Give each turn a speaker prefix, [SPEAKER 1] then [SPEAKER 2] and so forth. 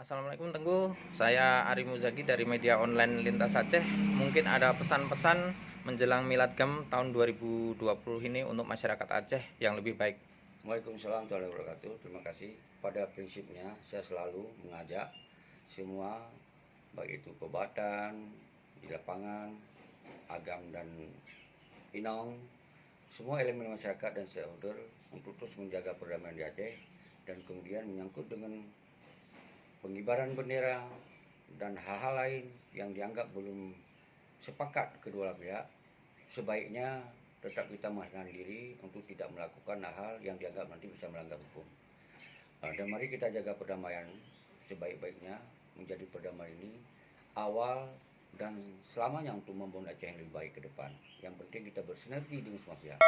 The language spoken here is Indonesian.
[SPEAKER 1] Assalamualaikum Tengku, saya Ari Muzaki dari media online Lintas Aceh. Mungkin ada pesan-pesan menjelang Milad Gam tahun 2020 ini untuk masyarakat Aceh yang lebih baik.
[SPEAKER 2] Waalaikumsalam warahmatullahi wabarakatuh. Terima kasih. Pada prinsipnya saya selalu mengajak semua, baik itu kobatan di lapangan, agam dan inong, semua elemen masyarakat dan stakeholder untuk terus menjaga perdamaian di Aceh, dan kemudian menyangkut dengan pengibaran bendera dan hal-hal lain yang dianggap belum sepakat kedua pihak, sebaiknya tetap kita menahan diri untuk tidak melakukan hal-hal yang dianggap nanti bisa melanggar hukum. Dan mari kita jaga perdamaian sebaik-baiknya, menjadi perdamaian ini awal dan selamanya untuk membangun Aceh yang lebih baik ke depan. Yang penting kita bersinergi dengan semua pihak.